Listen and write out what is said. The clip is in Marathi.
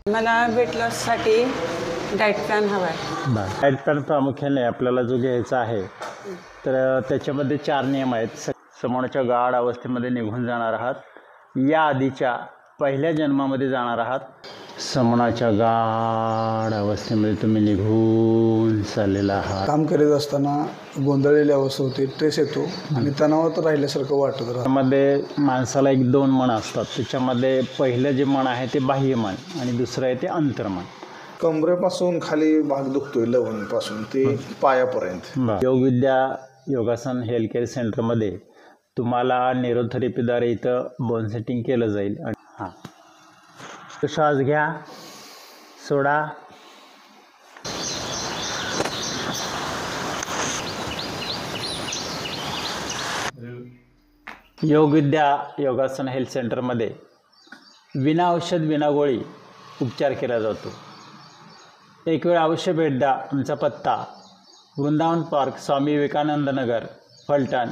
मला वेट लॉससाठी डाएट प्लॅन हवा आहे. डाएट प्लॅन प्रामुख्याने आपल्याला जो घ्यायचा आहे तर त्याच्यामध्ये 4 नियम आहेत. समोरच्या गाढ अवस्थेमध्ये निघून जाणार आहात, या आधीच्या पहिल्या जन्मामध्ये जाणार आहात. समोरच्या गाढ अवस्थेमध्ये तुम्ही निघून चाललेला आहात. काम करीत असताना गोंधळलेली अवस्था होते, स्ट्रेस येतो आणि तणावात राहिल्यासारखं वाटत राहतं. त्यामध्ये माणसाला 1-2 मन असतात. त्याच्यामध्ये पहिलं जे मन आहे ते बाह्य मन आणि दुसरं आहे ते अंतर्मन. कमरेपासून खाली भाग दुखतोय, लवणपासून ते पायापर्यंत. योगविद्या योगासन हेल्थ केअर सेंटरमध्ये तुम्हाला न्यूरोथेरपीद्वारे इथं बोन सेटिंग केलं जाईल. हां, श्वास घ्या, सोडा. योगविद्या योगासन हेल्थ सेंटरमध्ये विना औषध विना गोळी उपचार केला जातो. एक वेळ अवश्य भेट द्या. आमचा पत्ता वृंदावन पार्क, स्वामी विवेकानंद नगर, फलटण.